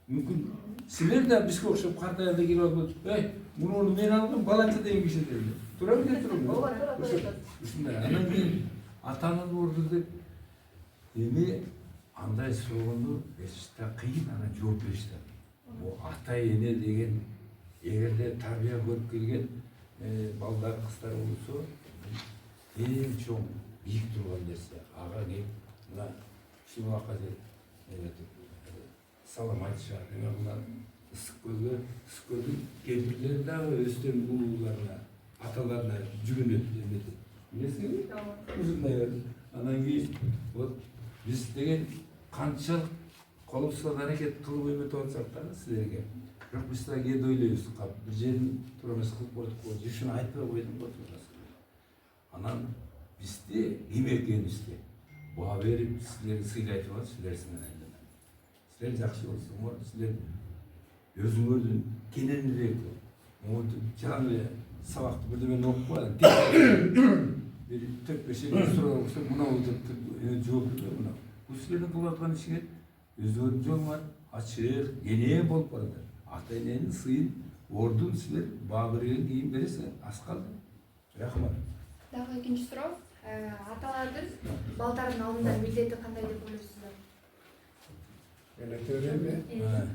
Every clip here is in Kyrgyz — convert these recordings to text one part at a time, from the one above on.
мүмкін силер да бизге окшоп картаяда келип алып, муну мен алдым баланча деген киши dedi. Тура бите туруп. Ушундай. Анан кийин атанын орду деп эми андай суроону бериште кыйын, анан жооп беришти. Ата эне деген эгерде тарбия көрүп келген балдар кыздар болсо эң чоң бийик турган нерсе. Ага кеп мына ушул убакка салам айтышат. Мына ысык көлдүн кемпирлери дагы өздөрүнүн улууларына, аталарына жүгүнөт эмети. Билесиңби? Ушундай. Анан кийин вот биз деген канчалык колубуздан аракет кылып эметип атсак да силерге. Бирок биз да кээде ойлойбуз, бир жерин туура эмес кылып коюштук, ушуну айтпай койдум го туура. Анан бизди ким экенибизди баа берип силерге сыйлайтып атат, силер сенен айламай. Силер жакшы болсоңор, силер өзүңөрдүн кененирээк жаңы сабакты бирдемени окуп коюп, бир 4-5 суроо болсо мына деп жооп берип мына. Бул силердин кылып аткан ишиңер өздөрүнүн жолуңар ачык, кенен болуп барат. Ата эненин сыйын ордун силер баа берген кийин бересиңер. Аз калды. Рахмат. Дагы экинчи суроо. Аталардын балдардын алдында милдети кандай деп ойлойсуздар? Мен айтайын.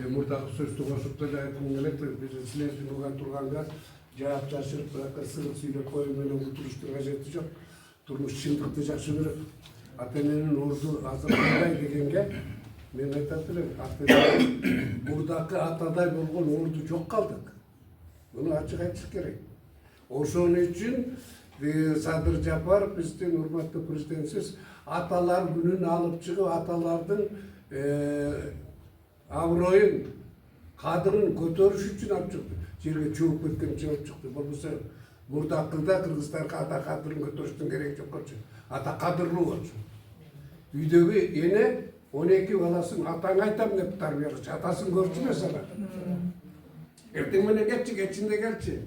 Мурдагы сөздү кошуп деле айткым келет. Биз силердин уган турганга жаап жашырып, бирок сырык сүйлөп коюу менен утуруштун кажети жок. Турмуш чындыкты жакшы көрөт. Ата эненин орду азыр кандай дегенге мен айтат элем, ата эненин мурдакы атадай болгон орду жок калдык. Муну ачык айтыш керек. Ошон үчүн Садыр Жапаров биздин урматтуу президентибиз аталар күнүн алып чыгып, аталардын аброюн, кадырын көтөрүш үчүн алып чыкты. Жерге чөгүп кеткен үчүн алып чыкты. Болбосо мурдакыда кыргыздарга ата кадырын көтөрүштүн кереги жок болчу. Ата кадырлуу болчу. Үйдөгү эне 12 баласын атаңа айтам деп тарбиялачу. Атасын көрчү эмес ана. Эртең менен кетчи, кечинде келчи.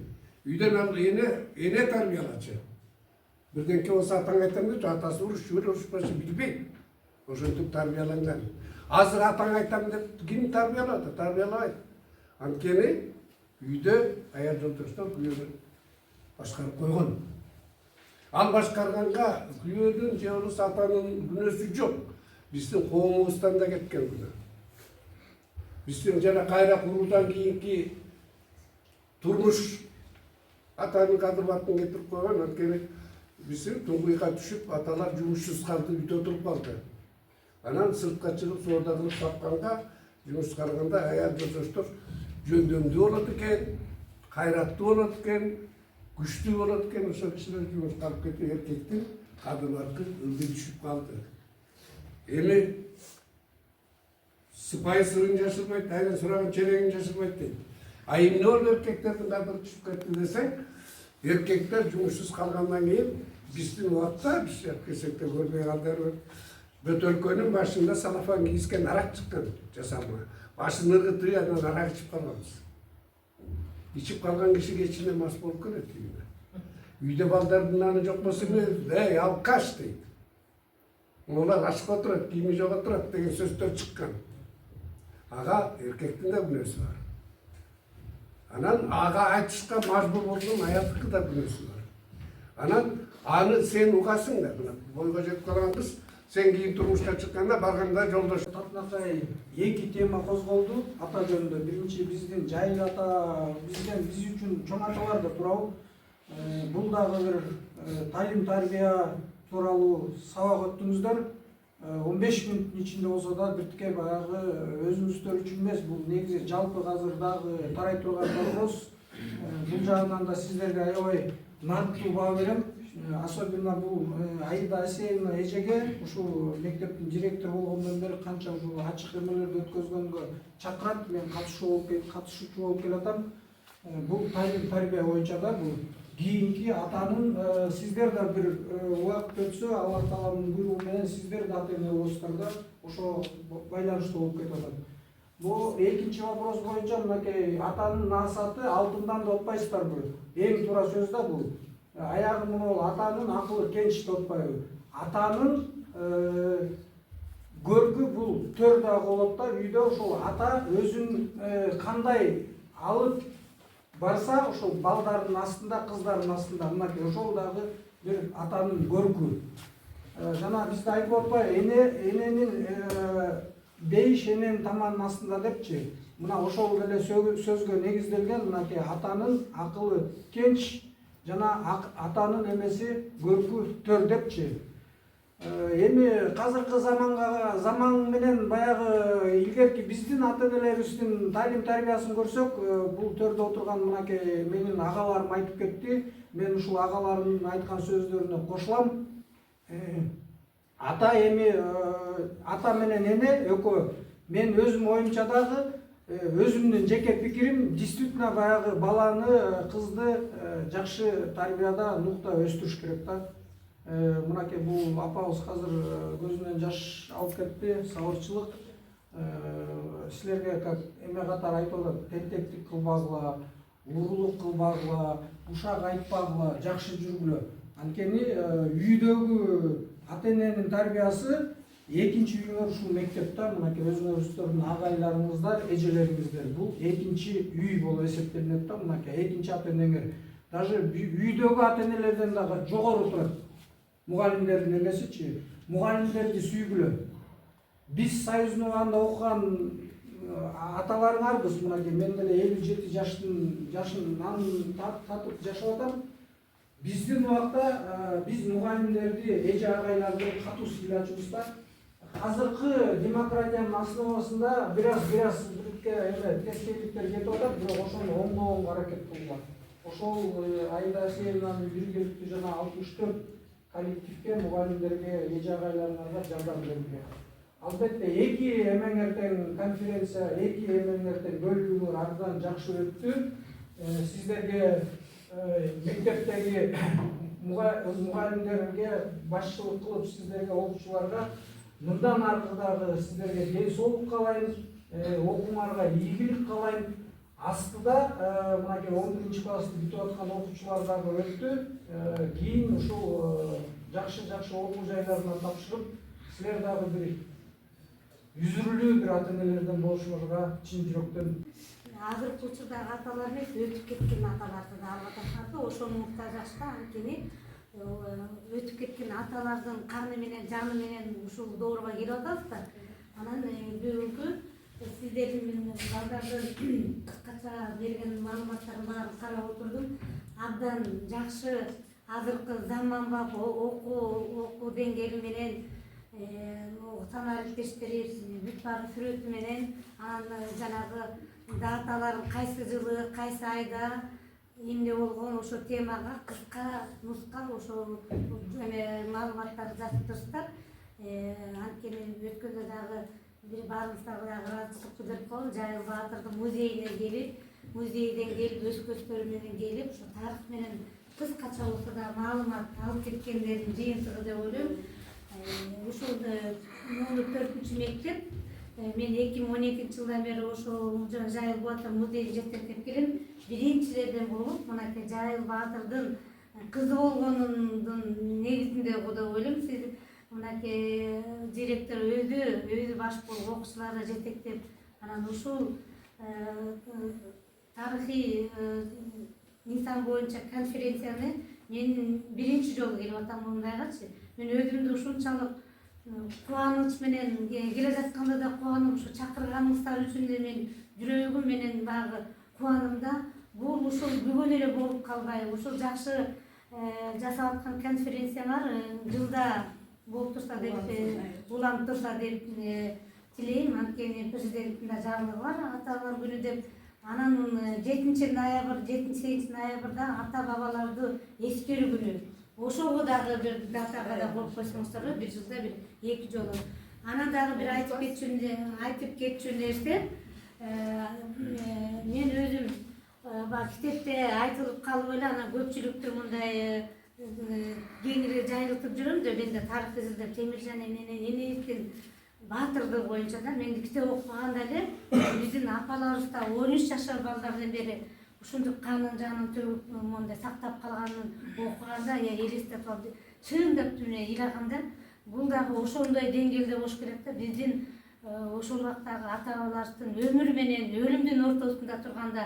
Үйдөн ал эне тарбиялачу. Бирденке болсо атаңа айтам деп атасы урушпашы билбейт. Ошентип тарбияланган. Азыр атаңа айтам деп ким тарбиялады? Тарбиялабайт. Анткени үйдө аял жолдоштор күйөөнү башкарып койгон. Ал башкарганга күйөөнүн же болбосо атанын күнөөсү жок. Биздин коомубуздан да кеткен күнөө. Биздин жана кайра куруудан кийинки турмуш атанын кадыр-батын кетирип койгон. Анткени биздин туңгуйга түшүп аталар жумушсуз калды, үйдө отуруп калды. Анан сыртка чыгып соода кылып тапканга, жумуш караганда аял жолдоштор жөндөмдүү болот экен, кайраттуу болот экен, күчтүү болот экен. Ошол кишилер жумуш калып кетип, эркектин кадыр-баты ылдый түшүп калды. Эми сыпайы сырын жашырбайт, айдан сураган черегин жашырбайт дейт. А эмне болуп эркектердин кадыры түшүп кетти десең, эркектер жумушсуз калгандан кийин биздин убакта биз келсек да көрбөй калдыр. Бөтөлкөнүн башында салафан кийискен арак чыккан жасалма. Башын ыргытып анан арак ичип калганбыз. Ичип калган киши кечине мас болуп келет үйүнө. Үйдө балдардын наны жок болсо эмне, алкаш дейт. Олар ашып отурат, кийими жок отурат деген сөздөр чыккан. Ага эркектин да күнөөсү бар. Анан ага айтышка мажбур болгон аяттыкы да күнөөсү бар. Анан аны сен угасың да, бойго жетип калган кыз, сен кийин турмушка чыкканда барганда жолдош. Татынакай эки тема козголду ата жөнүндө. Биринчи биздин жайыл ата, биз үчүн чоң аталар да туурабы. Бул дагы бир талим тарбия тууралуу сабак өттүңүздөр. 15 мүнөттүн ичинде болсо да биртике баягы өзүңүздөр үчүн эмес, бул негизи жалпы азыр дагы тарай турган вопрос. Бул жагынан да сиздерге аябай нартуу баа берем. Особенно бул Аида Асеевна эжеге ушул мектептин директору болгондон бери канча ушул ачык эмелерди өткөзгөнгө чакырат. Мен катышуучу болуп келатам. Бул талим тарбия боюнча да бул кийинки атанын сиздер да бир убакыт өтсө, Алла Тааланын буйругу менен сиздер да ата эне болосуздар да ошо байланыштуу болуп кетип атат. Бул экинчи вопрос боюнча мынакей атанын насаты алтындан да отпайсыздарбы? Эң туура сөз да бул. Аягы могул атанын акылы кенч деп атпайбы? Атанын көркү бул төр дагы болот да. Үйдө ошол ата өзүн кандай алып барса ошол балдардын астында, кыздардын астында мынакей ошол дагы бир атанын көркү. Жана бизде айтып атпайбы, эненин бейиш эненин таманын астында депчи. Мына ошол эле сөзгө негизделген мынакей атанын акылы кенч жана атанын эмеси көркү төр депчи. Эми азыркы заман менен баягы илгерки биздин ата-энелерибиздин талим тарбиясын көрсөк, бул төрдө отурган мынакей менин агаларым айтып кетти. Мен ушул агаларымдын айткан сөздөрүнө кошулам. Ата эми ата менен эне экөө мен өзүм оюмча дагы өзүмдүн жеке пикирим действительно баягы баланы, кызды жакшы тарбияда, нукта өстүрүш керек да. Мынакей бул апабыз азыр көзүнөн жаш алып кетти, сабырчылык. Силерге как эме катары айтып атат, тентектик кылбагыла, урулук кылбагыла, ушак айтпагыла, жакшы жүргүлө. Анткени үйдөгү ата-эненин тарбиясы экинчи үйүңөр ушул мектепте, мынакей өзүңөрдүн агайларыңыздар, эжелериңиздер. Бул экинчи үй болуп эсептелинет да, мынакей экинчи ата-энеңер. Даже үйдөгү ата-энелерден дагы жогору турат. Мугалимдердин эмесичи, мугалимдерди сүйгүлө. Биз союздун убагында окуган аталарыңарбыз, мынакей мен деле 57 жашын татып жашап атам. Биздин убакта биз мугалимдерди, эже агайларды катуу сыйлачубуз да. Азыркы демократиянын основасында бираз тескейликтер кетип атат, бирок ошону оңдоого аракет кылган. Ошол Айда Сеевнанын биргеликтүү жана 64 коллективге, мугалимдерге, эже агайларыңарга жардам берүүгө. Албетте эки эмеңерден конференция, эки эмеңерден бөлүүңөр абдан жакшы өттү. Сиздерге мектептеги мугалимдерге башчылык кылып, сиздерге окуучуларга мындан аркы дагы сиздерге ден соолук каалайм, окууңарга ийгилик каалайм. Астыда мынакей 11 классты бүтүп аткан окуучулар дагы өттү. Кийин ушул жакшы окуу жайларына тапшырып, силер дагы бир үзүрүлүү бир ата-энелерден болушуңарга чын жүрөктөн. Азыркы учурдагы аталар эмес, өтүп кеткен аталарды да алып атышат. Ошону уктажак да, анткени өтүп кеткен аталардын каны менен, жаны менен ушул доорго кирип атабыз да. Анан бүгүнкү сиздердин балдардын кыскача берген маалыматтарын баарын карап отурдум. Абдан жакшы азыркы заманбап окуу деңгээли менен санаа иликтештери бүт баары сүрөтү менен, анан жанагы даталарын кайсы жылы, кайсы айда эмне болгон ошо темага кыска нуска ошо маалыматтарды жазып турсуздар. Анткени өткөндө дагы бир баарыбыздарга дагы ыраазычылык билдирип коелу, Жайыл Баатырдын музейине келип, музейден келип, өз көздөр менен келип, ошо тарых менен кыскача болсо да маалымат алып кеткендердин жыйынтыгы деп ойлойм. Ушул 4-үчү мектеп мен 2012 жылдан бери ошол Жайыл Баатыр музейин жетектеп келем. Биринчилерден болуп, мынакей Жайыл Баатырдын кызы болгонунун негизинде деп ойлойм. Сиз мынакей директор өзү баш болуп окуучуларды жетектеп, анан ушул тарыхый инсан боюнча конференцияны мен биринчи жолу келип атам мындайгачы. Мен өзүмдү ушунчалык кубаныч менен келе жатканда да кубанып, ушу чакырганыңыздар үчүн да мен жүрөгүм менен багы кубанам да. Бул ушул бүгүн эле болуп калбай, ушул жакшы жасап аткан конференциялар жылда болуп турса деп, уланып турса деп тилейм. Анткени президенттин да жарлыгы бар, аталар күнү деп. Анан 7 ноябрда ата бабаларды эскерүү күнү. Ошого дагы бир датага да коюп койсоңуздар, бир жылда бир 2 жолу. Анан дагы бир айтып кетчү нерсе, мен өзүм китепте айтылып калып эле, анан көпчүлүктү мындай кеңири жайылтып жүрөм да, мен да тарых изилдеп Темиржан энебиздин баатырлыгы боюнча да, мен китеп окуганда эле биздин апаларыбыз да 13 жашар балдардан бери ушундук канын жанын төгүп мондай сактап калганын окуганда элестетип алып, чындап эле ыйлаганда бул дагы ошондой деңгээлде болуш керек да. Биздин ошол убактагы ата бабаларыбыздын өмүр менен өлүмдүн ортосунда турганда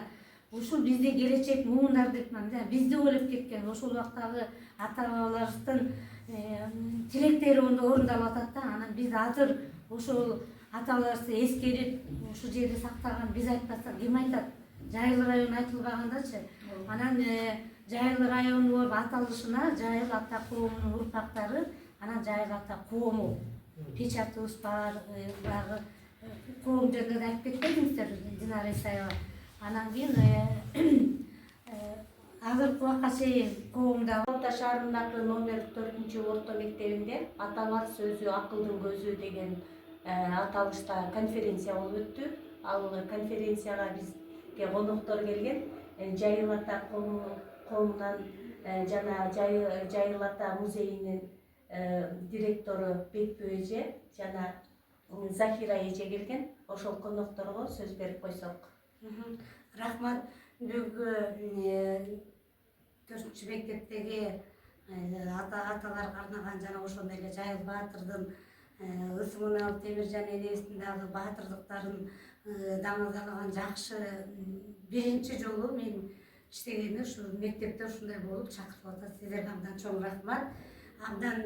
ушул биздин келечек муундар деп бизди ойлоп кеткен ошол убактагы ата бабаларыбыздын тилектери орундалып атат да. Анан биз азыр ошол ата бабаларыбызды эскерип ушул жерде сактаган биз айтпасак ким айтат? Жайыл району айтылбагандачы. Анан Жайыл району болуп аталышына Жайыл ата коомунун урпактары, анан Жайыл ата коому печатыбыз бар, багы коом жөнүндө айтып кетпедиңиздер Динара Исаева. Анан кийин азыркы убакка чейин коомдо Алтай шаарындагы номер 4-орто мектебинде аталар сөзү акылдын көзү деген аталышта конференция болуп өттү. Ал конференцияга бизге коноктор келген. Жайыл ата коомунан жана Жайыл ата музейинин директору Бекбү эже жана Захира эже келген. Ошол конокторго сөз берип койсок. Рахмат. Бүгүнкү 4-мектептеги аталарга арнаган жана ошондой эле Жайыл Баатырдын Ысманов Темиржан энебиздин дагы баатырдыктарын даңазалаган жакшы биринчи жолу мен иштегени ушу мектепте ушундай болуп чакыртып атат. Сиздерге абдан чоң рахмат. Абдан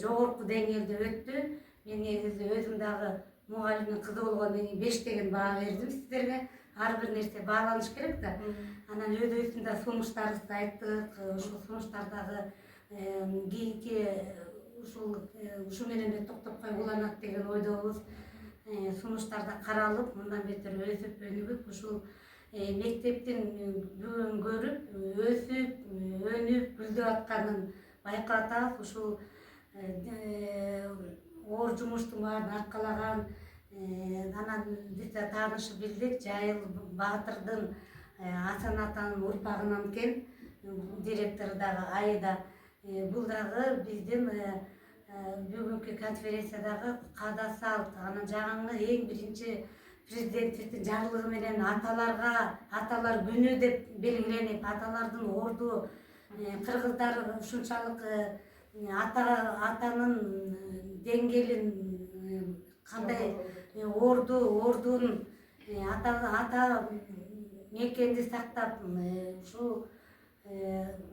жогорку деңгээлде өттү. Мен негизи өзүм дагы мугалимдин кызы болгондон 5 деген баа бердим сиздерге. Ар бир нерсе бааланыш керек да. Анан өз-өзүн да сунуштарыбызды айттык. Ушул сунуштардагы кийинки ушу менен эле токтоп койгуланат деген ойдобуз. Сунуштарда каралып, мындан бетер өсүп өнүгүп, ушул мектептин бүгүн көрүп, өсүп, өнүп, гүлдөп атканын байкап атабыз. Ушул оор жумуштун баарын аркалаган анан биз да таанышып билдик. Жайыл Баатырдын Асан атанын урпагынан экен. Директору дагы Айда. Бул дагы биздин бүгүнкү конференциядагы каада салт. Анан жаңы эң биринчи президенттин жарлыгы менен аталар күнү деп белгиленип, аталардын орду кыргыздар ушунчалык атанын деңгээлин кандай ордун ата мекенди сактап ушул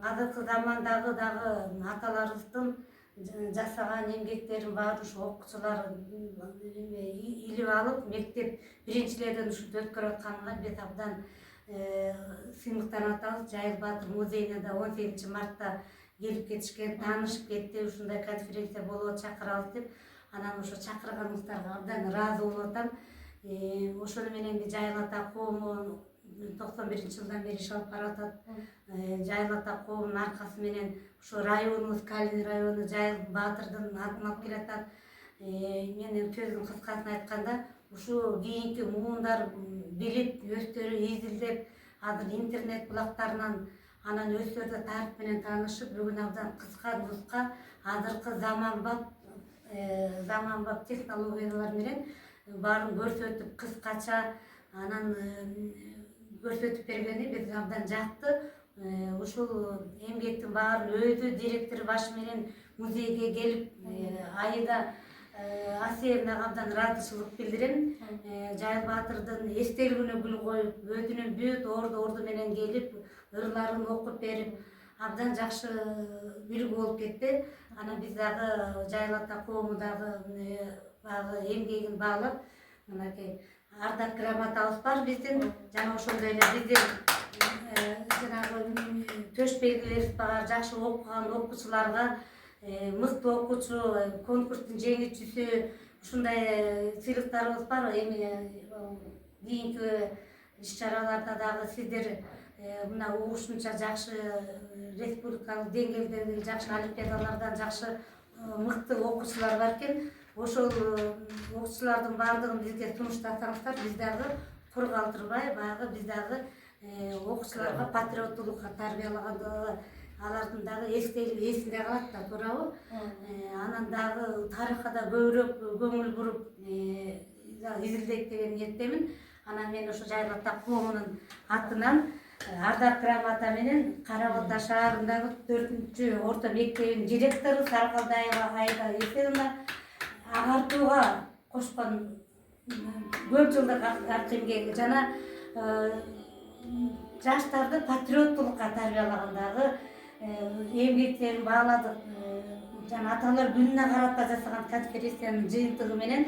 азыркы замандагы дагы аталарыбыздын жасаган эмгектерин баары ушу окуучулар илип алып, мектеп биринчилерден ушинтип өткөрүп атканга биз абдан сыймыктанып атабыз. Жайыл Баатыр музейине да 18 мартта келип кетишкен, таанышып кетти. Ушундай конференция болот, чакырабыз деп. Анан ошо чакырганыңыздарга абдан ыраазы болуп атам. Ошону менен Жайыл ата коому 91-жылдан бери иш алып баратат. Жайыл ата коомунун аркасы менен ушу районубуз, Калин району Жайыл Баатырдын атын алып келатат. Менин сөздүн кыскасын айтканда, ушу кийинки муундар билип, өздөрү изилдеп, азыр интернет булактарынан анан өздөрү тарих менен таанышып, бүгүн абдан кыска азыркы заманбап технологиялар менен баарын көрсөтүп, кыскача анан көрсөтүп бергени биз абдан жакты. Ушул эмгектин баарын өзү директор башы менен музейге келип, Айда Асиевнага абдан ыраазычылык билдирем. Жайыл Баатырдын эстелигине гүл коюп, өзүнүн бүт орду менен келип, ырларын окуп берип, абдан жакшы үлгү болуп кетти. Анан биз дагы Жайыл ата коому дагы багы эмгегин баалап, мынакей ардак грамотабыз бар биздин, жана ошондой эле биздин жанагы төш белгилерибиз бар, жакшы окуган окуучуларга мыкты окуучу, конкурстун жеңүүчүсү, ушундай сыйлыктарыбыз бар. Эми кийинки иш-чараларда дагы сиздер мына угушунча жакшы республикалык деңгээлдеги жакшы олимпиадалардан жакшы мыкты окуучулар бар экен. Ошол окуучулардын баардыгын бизге сунуштасаңыздар, биз дагы кур калтырбай, баягы биз дагы окуучуларга патриоттуулукка тарбиялаганда алардын дагы эсинде калат да, туурабы? Анан дагы тарыхка да көбүрөөк көңүл буруп изилдейт деген ниеттемин. Анан мен ошо Жайыл ата коомунун атынан Ардак грамота менен Кара Балта шаарындагы 4-чү орто мектебинин директору Саркалдаева Айда Есеновна агартууга кошкон көп жылдык эмгеги жана жаштарды патриоттулукка тарбиялагандагы эмгектерин бааладык. Жана аталар күнүнө каратпа жасаган конференциянын жыйынтыгы менен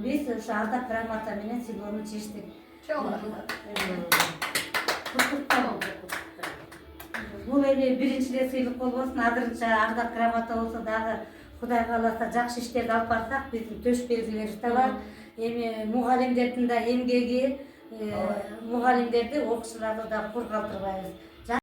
биз ушу Ардак грамота менен сыйлоону чечтик. Бул эми биринчи эле сыйлык болбосун, азырынча Ардак грамота болсо дагы Кудай кааласа жакшы иштерди алып барсак, биздин төш белгилери да бар. Эми мугалимдердин да эмгеги, мугалимдерди, окуучуларды да кур калтырбайбыз.